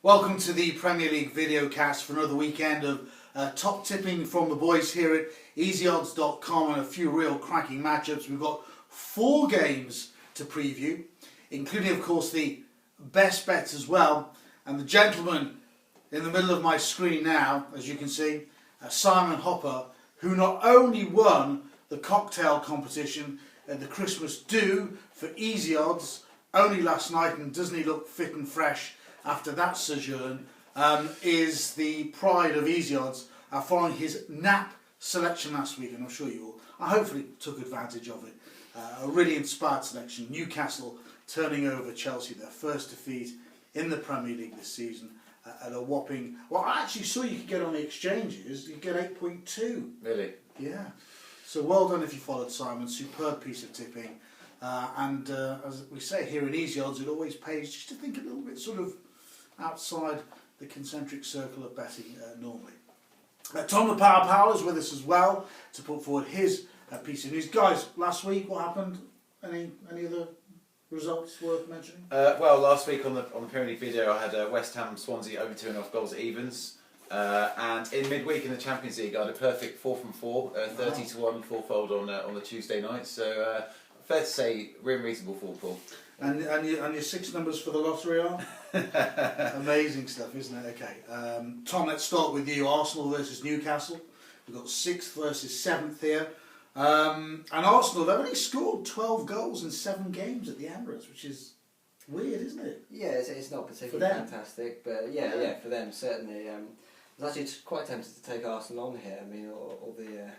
Welcome to the Premier League videocast for another weekend of top tipping from the boys here at easyodds.com and a few real cracking matchups. We've got 4 games to preview, including of course the best bets as well. And the gentleman in the middle of my screen now, as you can see, Simon Hopper, who not only won the cocktail competition at the Christmas Do for Easy Odds only last night, and doesn't he look fit and fresh after that sojourn, is the pride of Easy Odds following his nap selection last week, and I'm sure you all, I hopefully took advantage of it. A really inspired selection. Newcastle turning over Chelsea, their first defeat in the Premier League this season at a whopping, well, I actually saw you could get on the exchanges, you could get 8.2. Really? Yeah. So well done if you followed Simon, superb piece of tipping. And as we say here in Easy Odds, it always pays just to think a little bit sort of outside the concentric circle of betting normally. Tom the Power Powell is with us as well to put forward his piece of news. Guys, last week what happened? Any other results worth mentioning? Well, last week on the Premier League video, I had West Ham Swansea over 2.5 goals at evens. And in midweek in the Champions League, I had a perfect 4 from 4, 30-1 fourfold on the Tuesday night. So fair to say, really reasonable football. And your 6 numbers for the lottery are? Amazing stuff, isn't it? Okay. Tom, let's start with you. Arsenal versus Newcastle. We've got 6th versus 7th here. And Arsenal, they've only scored 12 goals in 7 games at the Emirates, which is weird, isn't it? Yeah, it's not particularly fantastic, but yeah, for them certainly. I was actually quite tempted to take Arsenal on here. I mean, all the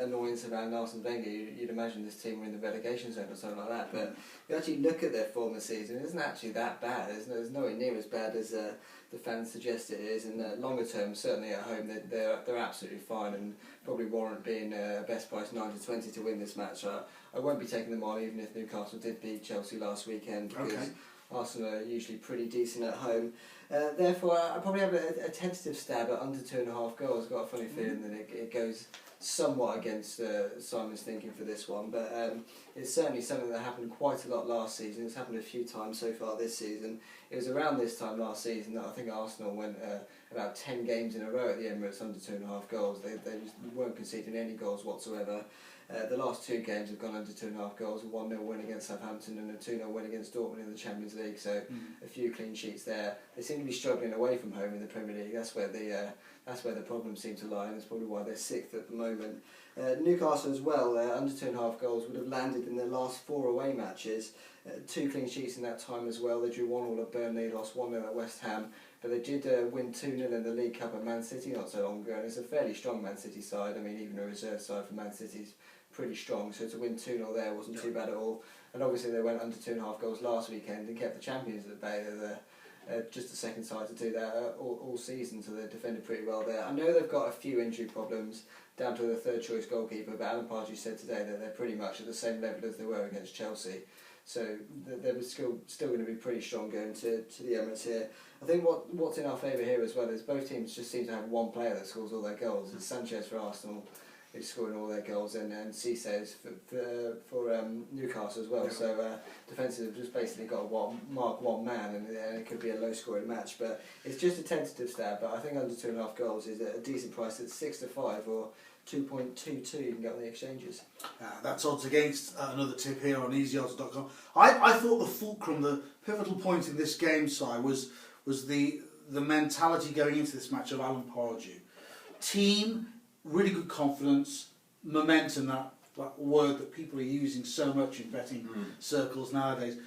annoyance around Arsene Wenger. You'd imagine this team were in the relegation zone or something like that. But you actually look at their form this season, it isn't actually that bad. There's nowhere near as bad as the fans suggest it is. And longer term, certainly at home, they're absolutely fine and probably warrant being best price 9-20 to win this match. I won't be taking them on even if Newcastle did beat Chelsea last weekend, because Arsenal are usually pretty decent at home. Therefore, I probably have a tentative stab at under 2.5 goals. I've got a funny feeling that it goes somewhat against Simon's thinking for this one, but it's certainly something that happened quite a lot last season. It's happened a few times so far this season. It was around this time last season that I think Arsenal went about 10 games in a row at the Emirates under 2.5 goals. They just weren't conceding any goals whatsoever. The last 2 games have gone under 2.5 goals, a 1-0 win against Southampton and a 2-0 win against Dortmund in the Champions League, so a few clean sheets there. They seem to be struggling away from home in the Premier League. That's where the problems seem to lie, and that's probably why they're 6th at the moment. Newcastle as well, under 2.5 goals would have landed in their last 4 away matches. 2 clean sheets in that time as well. They drew 1-1 at Burnley, lost 1-0 at West Ham, but they did win 2-0 in the League Cup at Man City not so long ago, and it's a fairly strong Man City side. I mean, even a reserve side for Man City's pretty strong, so to win 2-0 there wasn't too bad at all. And obviously they went under 2.5 goals last weekend and kept the champions at bay. They're just the second side to do that all season, so they defended pretty well there. I know they've got a few injury problems down to the third choice goalkeeper, but Alan Pardew said today that they're pretty much at the same level as they were against Chelsea. So they were still going to be pretty strong going to the Emirates here. I think what's in our favour here as well is both teams just seem to have one player that scores all their goals. It's Sanchez for Arsenal, who's scoring all their goals, and Cisse for Newcastle as well. So defensive have just basically got to mark one man, and it could be a low-scoring match. But it's just a tentative stab. But I think under 2.5 goals is a decent price at 6-5 or 2.22 you can get on the exchanges. That's odds against another tip here on easyodds.com. I thought the fulcrum, the pivotal point in this game, Si, was the mentality going into this match of Alan Pardew. Team, really good confidence, momentum, that word that people are using so much in betting circles nowadays.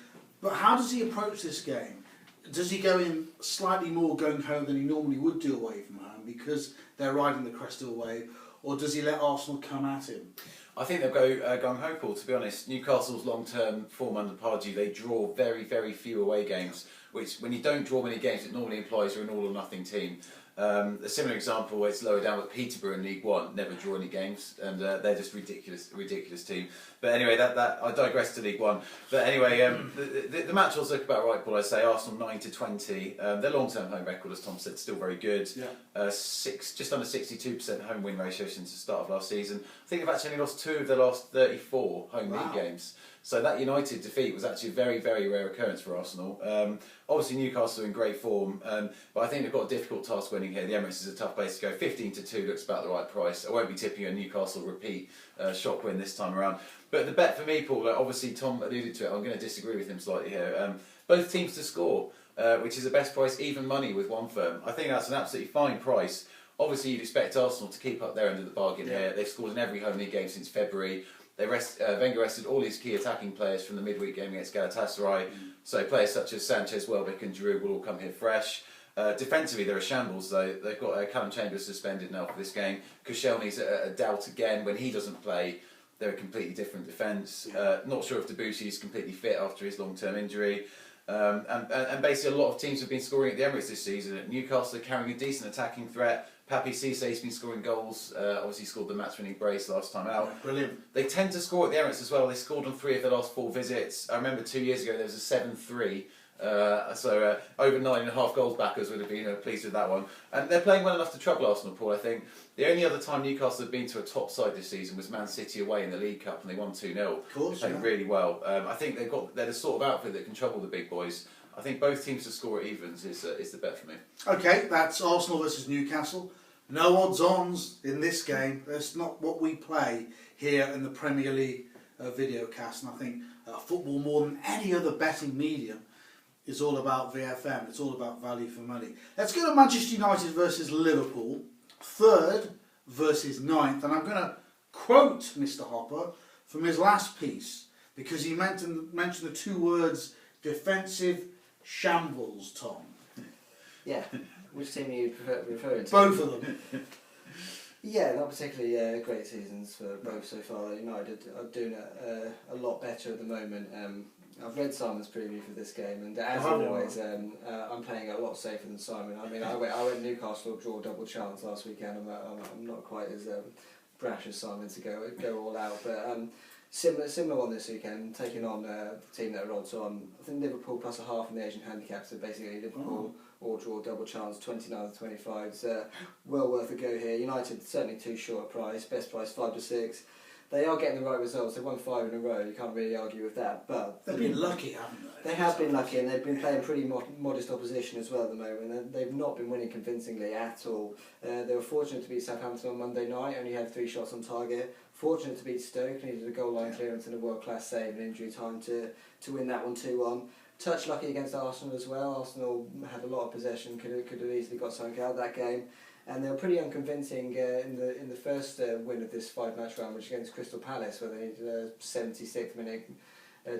But how does he approach this game? Does he go in slightly more gung ho than he normally would do away from home because they're riding the crest of a wave, or does he let Arsenal come at him? I think they'll go gung ho, Paul, to be honest. Newcastle's long-term form under Pardew, they draw very, very few away games, which when you don't draw many games, it normally implies you're an all-or-nothing team. A similar example, it's lower down with Peterborough in League One, never draw any games, and they're just ridiculous team. But anyway, that I digress to League One. But anyway, the match odds look about right, Paul. I say Arsenal 9-20. Their long-term home record, as Tom said, still very good. Yeah. Just under 62% home win ratio since the start of last season. I think they've actually only lost 2 of their last 34 home league games. So that United defeat was actually a very, very rare occurrence for Arsenal. Obviously Newcastle are in great form, but I think they've got a difficult task winning here. The Emirates is a tough place to go. 15-2 looks about the right price. I won't be tipping a Newcastle repeat shock win this time around. But the bet for me, Paul, obviously Tom alluded to it, I'm going to disagree with him slightly here. Both teams to score, which is the best price, even money with one firm. I think that's an absolutely fine price. Obviously you'd expect Arsenal to keep up their end of the bargain here. They've scored in every home league game since February. Wenger rested all his key attacking players from the midweek game against Galatasaray. So players such as Sanchez, Welbeck and Giroud will all come here fresh. Defensively, they're a shambles though. They've got Callum Chambers suspended now for this game. Koscielny's a doubt again. When he doesn't play, they're a completely different defence. Not sure if Debussy is completely fit after his long-term injury. And basically a lot of teams have been scoring at the Emirates this season. Newcastle are carrying a decent attacking threat. Papi Cissé's been scoring goals. Obviously scored the match-winning brace last time out. Yeah, brilliant. They tend to score at the Emirates as well. They scored on 3 of their last 4 visits. I remember 2 years ago there was a 7-3. So over 9.5 goals backers would have been pleased with that one. And they're playing well enough to trouble Arsenal, Paul, I think. The only other time Newcastle have been to a top side this season was Man City away in the League Cup and they won 2-0. Of course, they played really well. I think they're the sort of outfit that can trouble the big boys. I think both teams to score at evens is the bet for me. Okay, that's Arsenal versus Newcastle. No odds-ons in this game. That's not what we play here in the Premier League video cast. And I think football, more than any other betting medium, is all about VFM. It's all about value for money. Let's go to Manchester United versus Liverpool. 3rd versus 9th. And I'm going to quote Mr. Hopper from his last piece because he mentioned the 2 words defensive shambles, Tom. Yeah. Which team are you referring to? Both of them. Yeah, not particularly great seasons for both so far. United are doing a lot better at the moment. I've read Simon's preview for this game, and as always, I'm playing a lot safer than Simon. I mean, I went Newcastle draw double chance last weekend. I'm not quite as brash as Simon to go all out, but similar one this weekend, taking on the team that are odds on. I think Liverpool plus a half in the Asian handicap, so basically Liverpool or draw double chance 29-25. It's well worth a go here. United certainly too short a price, best price 5-6. They are getting the right results. They've won 5 in a row. You can't really argue with that. But they've been lucky, haven't they? They have been lucky, and they've been playing pretty modest opposition as well at the moment. They've not been winning convincingly at all. They were fortunate to beat Southampton on Monday night. Only had 3 shots on target. Fortunate to beat Stoke. Needed a goal line clearance and a world-class save in injury time to win that one 2-1. Touch lucky against Arsenal as well. Arsenal had a lot of possession. Could have easily got something out of that game. And they were pretty unconvincing in the first win of this 5-match round, which against Crystal Palace, where they needed a 76th minute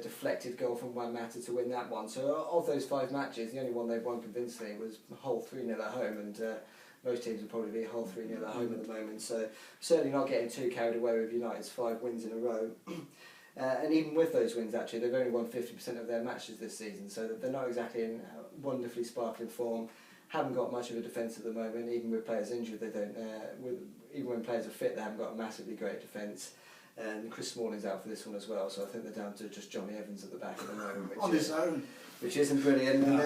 deflected goal from Juan Mata to win that one. So of those 5 matches, the only one they've won convincingly was Hull 3-0 at home, and most teams would probably be Hull 3-0 at home at the moment. So certainly not getting too carried away with United's 5 wins in a row. And even with those wins, actually, they've only won 50% of their matches this season, so they're not exactly in wonderfully sparkling form. Haven't got much of a defence at the moment. Even with players injured, they don't. Even when players are fit, they haven't got a massively great defence. And Chris Smalling's out for this one as well, so I think they're down to just Johnny Evans at the back at the moment, On his own, which isn't brilliant. No.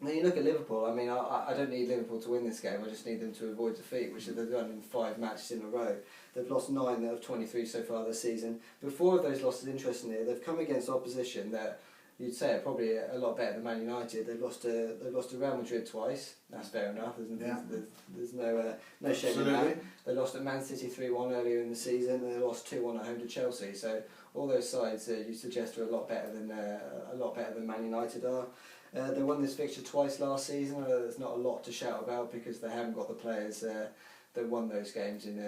And then you look at Liverpool. I mean, I don't need Liverpool to win this game. I just need them to avoid defeat, which they've done in 5 matches in a row. They've lost 9 out of 23 so far this season. But 4 of those losses, interestingly, they've come against opposition that you'd say are probably a lot better than Man United. They've lost to Real Madrid twice. That's fair enough. There's no shame in that. They lost at Man City 3-1 earlier in the season. And they lost 2-1 at home to Chelsea. So all those sides you suggest are a lot better than Man United are. They won this fixture twice last season. There's not a lot to shout about because they haven't got the players that won those games in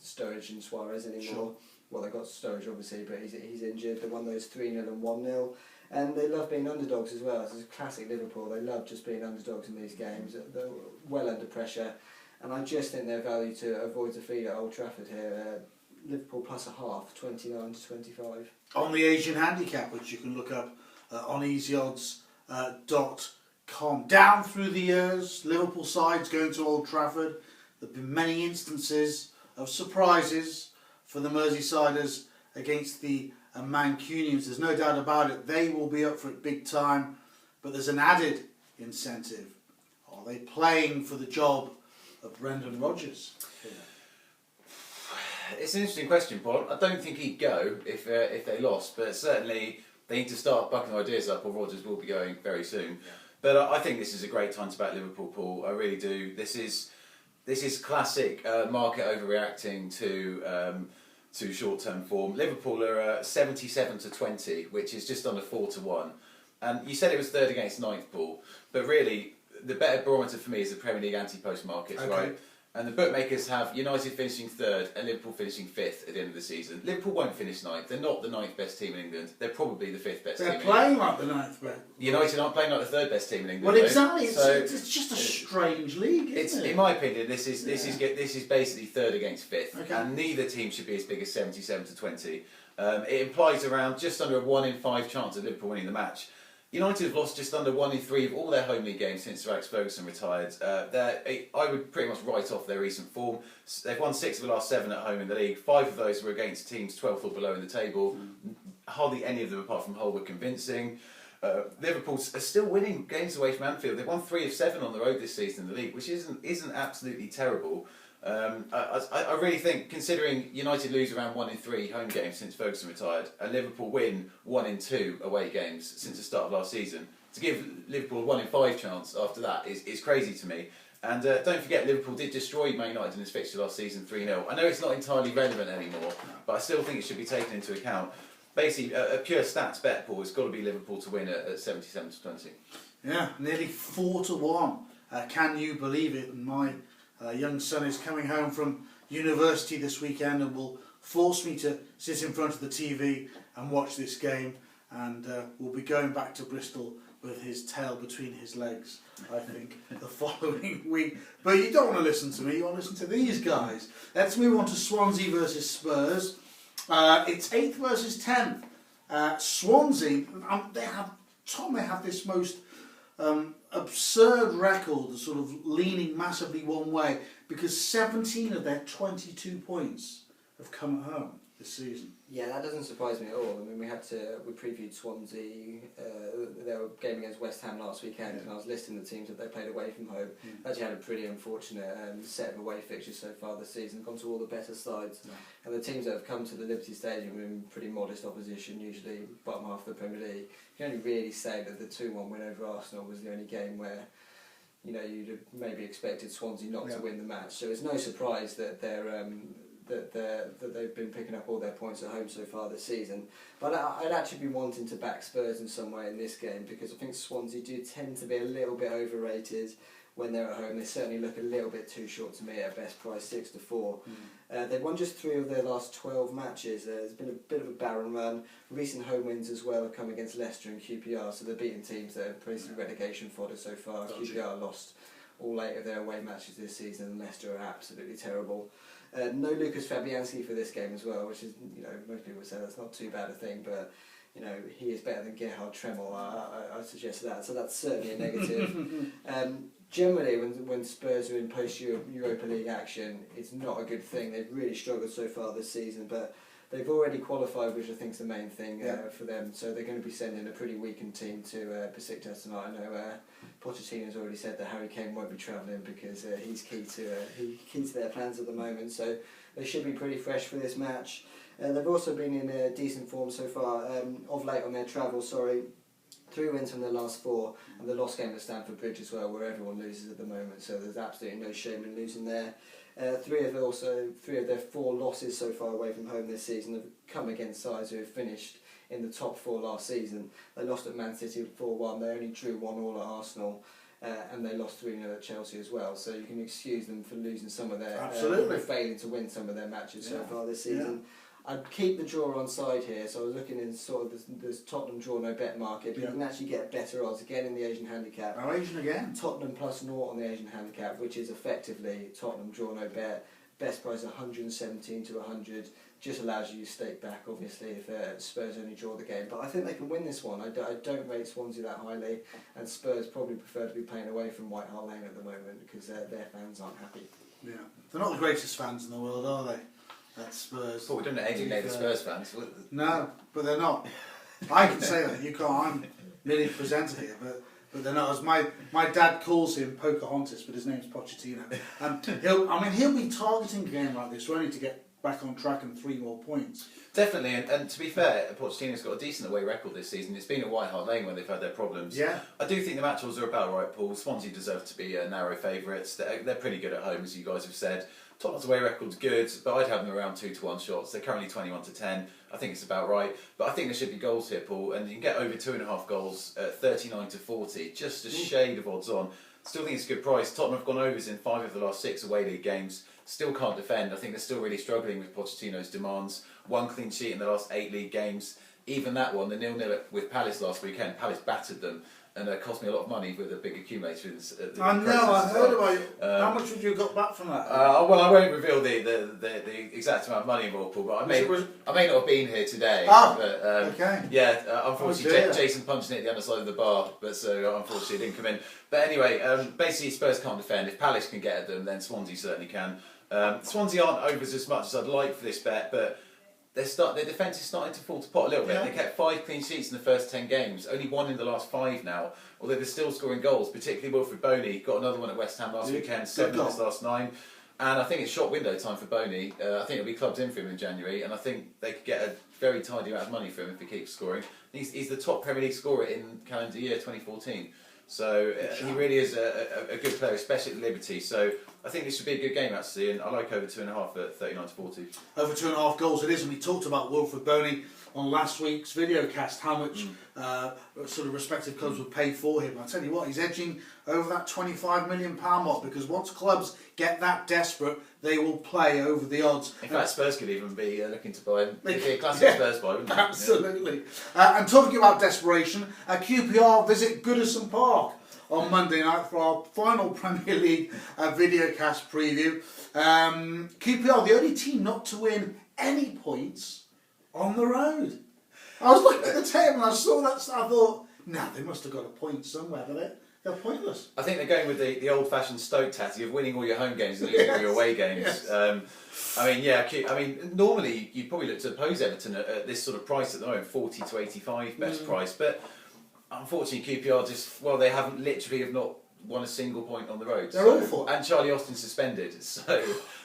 Sturridge and Suarez anymore. Sure. Well, they got Sturridge obviously, but he's injured. They won those 3-0 and 1-0. And they love being underdogs as well. It's classic Liverpool. They love just being underdogs in these games. They're well under pressure. And I just think their value to avoid defeat at Old Trafford here. Liverpool plus a half, 29-25. On the Asian handicap, which you can look up on easyodds.com. Down through the years, Liverpool sides going to Old Trafford. There have been many instances of surprises for the Merseysiders against the Mancunians. There's no doubt about it. They will be up for it big time. But there's an added incentive. Are they playing for the job of Brendan Rodgers? It's an interesting question, Paul. I don't think he'd go if they lost, but certainly they need to start bucking ideas up, or Rodgers will be going very soon. Yeah. But I think this is a great time to back Liverpool, Paul. I really do. This is classic market overreacting to short-term form. Liverpool are 77-20, which is just under 4-1. And you said it was third against ninth, Paul, but really the better barometer for me is the Premier League anti-post markets, Okay. right? And the bookmakers have United finishing third and Liverpool finishing fifth at the end of the season. Liverpool won't finish ninth. They're not the ninth best team in England. They're probably the fifth best team They're in playing England. like the ninth best. United aren't playing like the third best team in England. Well, though. exactly. So It's just a strange league, isn't it? in my opinion, this is basically third against fifth, Okay. and neither team should be as big as 77-20. It implies around just under a 1 in 5 chance of Liverpool winning the match. United have lost just under 1 in 3 of all their home league games since Sir Alex Ferguson retired. I would pretty much write off their recent form. They've won 6 of the last 7 at home in the league. 5 of those were against teams 12th or below in the table. Hardly any of them, apart from Hull, were convincing. Liverpool are still winning games away from Anfield. They've won 3 of 7 on the road this season in the league, which isn't absolutely terrible. I really think, considering United lose around 1 in 3 home games since Ferguson retired, and Liverpool win 1 in 2 away games since the start of last season, to give Liverpool a 1 in 5 chance after that is crazy to me. And don't forget, Liverpool did destroy Man United in this fixture last season 3-0. I know it's not entirely relevant anymore, but I still think it should be taken into account. Basically, a pure stats bet, Paul, it's got to be Liverpool to win at 77-20. Yeah, nearly 4-1. Can you believe it? And my young son is coming home from university this weekend and will force me to sit in front of the TV and watch this game, and we'll be going back to Bristol with his tail between his legs, I think, the following week. But you don't want to listen to me, you want to listen to these guys. Let's move on to Swansea versus Spurs. It's 8th versus 10th. Swansea, they have this most absurd record, sort of leaning massively one way, because 17 of their 22 points have come at home this season. Yeah, that doesn't surprise me at all. I mean, we previewed Swansea, their game against West Ham last weekend, and I was listing the teams that they played away from home. They actually had a pretty unfortunate set of away fixtures so far this season, gone to all the better sides. And the teams that have come to the Liberty Stadium in pretty modest opposition, usually bottom half of the Premier League, you can only really say that the 2-1 win over Arsenal was the only game where you'd have maybe expected Swansea not to win the match. So it's no surprise that that they've been picking up all their points at home so far this season. But I'd actually be wanting to back Spurs in some way in this game, because I think Swansea do tend to be a little bit overrated when they're at home. They certainly look a little bit too short to me at best price, 6-4. They've won just 3 of their last 12 matches. There's been a bit of a barren run. Recent home wins as well have come against Leicester and QPR, so they're beating teams that are basically relegation fodder so far. QPR lost all 8 of their away matches this season, and Leicester are absolutely terrible. No Lucas Fabianski for this game as well, which is, most people would say that's not too bad a thing, but he is better than Gerhard Tremmel. I suggest that, so that's certainly a negative. Generally, when Spurs are in post-Europa League action, it's not a good thing. They've really struggled so far this season, but they've already qualified, which I think is the main thing for them. So they're going to be sending a pretty weakened team to Besiktas tonight. I know Pochettino's already said that Harry Kane won't be travelling because he's key to their plans at the moment. So they should be pretty fresh for this match. They've also been in decent form so far of late on their travel. 3 wins from their last 4, and the lost game at Stamford Bridge as well, where everyone loses at the moment. So there's absolutely no shame in losing there. 3 of their 4 losses so far away from home this season have come against sides who have finished in the top 4 last season. They lost at Man City 4-1. They only drew 1-1 at Arsenal, and they lost 3-0 at Chelsea as well. So you can excuse them for losing some of their failing to win some of their matches so far this season. I'd keep the draw on side here, so I was looking in sort of this Tottenham draw no bet market, but you can actually get better odds again in the Asian handicap. Oh, Asian again? Tottenham plus 0 on the Asian handicap, which is effectively Tottenham draw no bet. Best price 117 to 100, just allows you to stake back obviously if Spurs only draw the game. But I think they can win this one. I don't rate Swansea that highly, and Spurs probably prefer to be playing away from White Hart Lane at the moment because their fans aren't happy. Yeah, they're not the greatest fans in the world, are they? That's Spurs. Well, we don't alienate the Spurs fans. No, but they're not. I can say that. You can't. I'm merely the presenter here, but they're not. As my dad calls him Pocahontas, but his name's Pochettino. And he'll be targeting a game like this only to get back on track and 3 more points. Definitely, and to be fair, Pochettino's got a decent away record this season. It's been at White Hart Lane when they've had their problems. Yeah. I do think the match odds are about right, Paul. Swansea deserve to be narrow favourites. They're pretty good at home, as you guys have said. Tottenham's away record's good, but I'd have them around 2-1 shots. They're currently 21-10. I think it's about right. But I think there should be goals here, Paul, and you can get over 2.5 goals at 39-40, just a shade of odds on. Still think it's a good price. Tottenham have gone overs in 5 of the last 6 away league games. Still can't defend. I think they're still really struggling with Pochettino's demands. 1 clean sheet in the last 8 league games. Even that one, the 0-0 with Palace last weekend, Palace battered them and cost me a lot of money with a big accumulator. I know, I heard about it. How much would you have got back from that? Well, I won't reveal the exact amount of money involved, Paul, but I may not have been here today. But, okay. Yeah, unfortunately, Jason punched me at the other side of the bar, but so unfortunately it didn't come in. But anyway, basically Spurs can't defend. If Palace can get at them, then Swansea certainly can. Swansea aren't overs as much as I'd like for this bet, but their defence is starting to fall to pot a little bit. Yeah. They kept 5 clean sheets in the first 10 games, only 1 in the last 5 now, although they're still scoring goals, particularly Wilfred Boney. Got another one at West Ham last weekend, 7 in his last 9. And I think it's shop window time for Boney. I think it'll be clubbed in for him in January, and I think they could get a very tidy amount of money for him if he keeps scoring. He's the top Premier League scorer in calendar year 2014. So he really is a good player, especially at Liberty. So I think this should be a good game actually, and I like over 2.5 at 39-40. Over 2.5 goals it is, and we talked about Wilfred Boney on last week's video cast, how much sort of respective clubs would pay for him. I tell you what, he's edging over that £25 million mark, because once clubs get that desperate, they will play over the odds. In fact, Spurs could even be looking to buy him. It'd be a classic Spurs buy, wouldn't it? Absolutely. And talking about desperation, QPR visit Goodison Park on Monday night for our final Premier League videocast preview. QPR, the only team not to win any points on the road. I was looking at the table and I saw that, I thought, nah, they must have got a point somewhere, but they're pointless. I think they're going with the old-fashioned Stoke tactic of winning all your home games and losing all your away games. Yes. Normally you'd probably look to oppose Everton at this sort of price at the moment, 40 to 85 best price, but unfortunately QPR they have not won a single point on the road. They're awful. And Charlie Austin suspended, so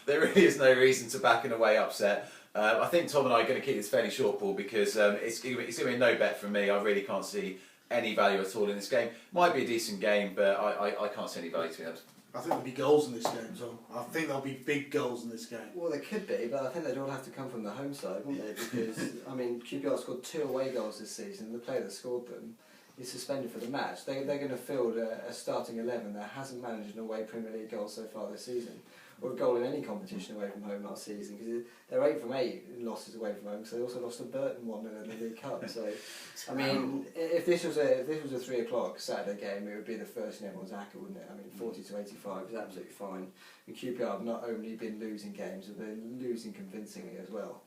there really is no reason to back an away upset. I think Tom and I are going to keep this fairly short, Paul, because it's going to be a no bet from me. I really can't see any value at all in this game. Might be a decent game, but I can't see any value to it. I think there'll be goals in this game, Tom. I think there'll be big goals in this game. Well, there could be, but I think they'd all have to come from the home side, wouldn't they? Because, QPR scored 2 away goals this season, and the player that scored them is suspended for the match. They're going to field a starting 11 that hasn't managed an away Premier League goal so far this season, or a goal in any competition away from home last season, because they're 8 from 8 losses away from home, so they also lost to Burton 1 in the League Cup. So, if this was a 3 o'clock Saturday game, it would be the first in everyone's acca, wouldn't it? 40 to 85 is absolutely fine. And QPR have not only been losing games, but they're losing convincingly as well.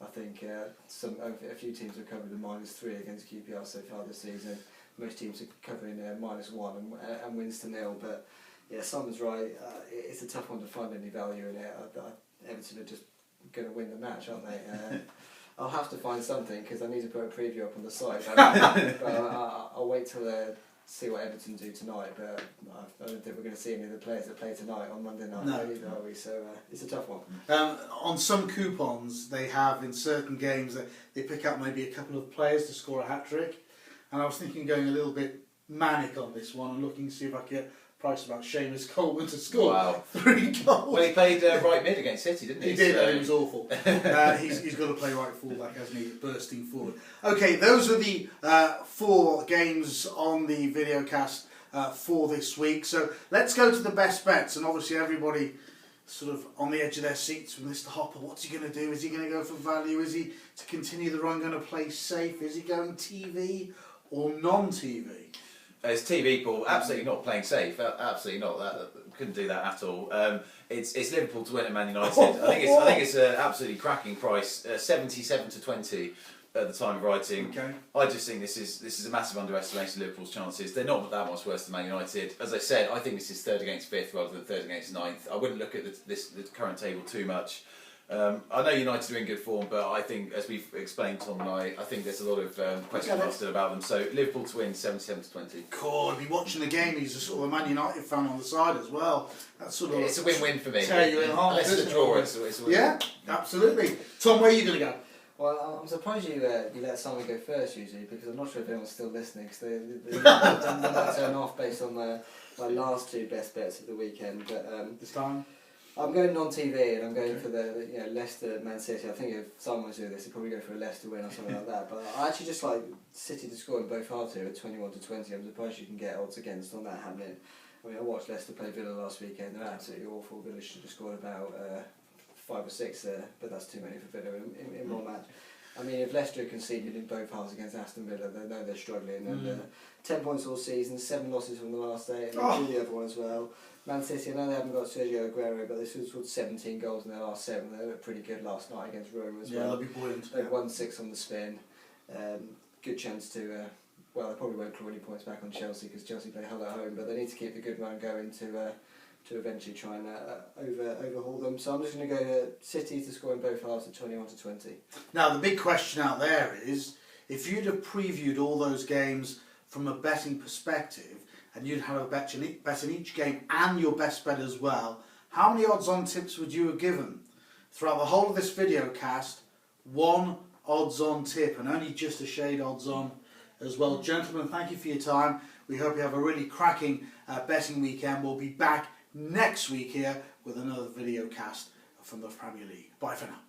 I think a few teams have covered a -3 against QPR so far this season. Most teams are covering -1 and wins to 0, but yeah, Simon's right. It's a tough one to find any value in it. Everton are just going to win the match, aren't they? I'll have to find something because I need to put a preview up on the site. But I'll wait till see what Everton do tonight. But I don't think we're going to see any of the players that play tonight on Monday night either, are we? So it's a tough one. On some coupons, they have in certain games that they pick out maybe a couple of players to score a hat-trick. And I was thinking of going a little bit manic on this one and looking to see if I could get price about Seamus Coleman to score 3 goals. Well, he played right mid against City, didn't he? He did, and he was awful. He's got to play right full-back, hasn't he, bursting forward. Okay, those are the 4 games on the videocast for this week. So let's go to the best bets, and obviously everybody sort of on the edge of their seats with Mr. Hopper. What's he going to do? Is he going to go for value? Is he, to continue the run, going to play safe? Is he going TV or non-TV? It's TV, Paul. Absolutely not playing safe. Absolutely not. Couldn't do that at all. It's Liverpool to win at Man United. I think it's an absolutely cracking price. 77 to 20 at the time of writing. Okay. I just think this is a massive underestimation of Liverpool's chances. They're not that much worse than Man United. As I said, I think this is 3rd against 5th rather than 3rd against 9th. I wouldn't look at the current table too much. I know United are in good form, but I think, as we've explained, Tom and I think there's a lot of question marks still about them. So Liverpool to win 77-20. God, I've been watching the game. He's a sort of a Man United fan on the side as well. That's sort of It's a win-win for me. Tear you in half. Unless it's a draw, it's a win. Yeah, absolutely. Tom, where are you going to go? Well, I'm surprised you let someone go first usually, because I'm not sure if anyone's still listening, because they might turn off based on my last two best bets of the weekend. But This time? I'm going non-TV, and I'm going for the Leicester Man City. I think if someone was doing this, they'd probably go for a Leicester win or something like that. But I actually just like City to score in both halves here at 21-20. I'm surprised you can get odds against on that happening. I mean, I watched Leicester play Villa last weekend. They're absolutely awful. Villa should have scored about 5 or 6 there, but that's too many for Villa in one match. I mean, if Leicester conceded in both halves against Aston Villa, they know they're struggling. And 10 points all season, 7 losses from the last 8, and they drew the other one as well. Man City, I know they haven't got Sergio Aguero, but they scored 17 goals in their last 7. They looked pretty good last night against Roma as well. Yeah, they'll be buoyant. They've won 6 on the spin. Good chance to, well, they probably won't claw any points back on Chelsea because Chelsea play Hull at home, but they need to keep the good run going to eventually try and overhaul them. So I'm just going to go City to score in both halves at 21-20. Now, the big question out there is, if you'd have previewed all those games from a betting perspective, and you'd have a bet in each game and your best bet as well, how many odds-on tips would you have given? Throughout the whole of this video cast, 1 odds-on tip, and only just a shade odds-on as well. Gentlemen, thank you for your time. We hope you have a really cracking betting weekend. We'll be back next week here with another video cast from the Premier League. Bye for now.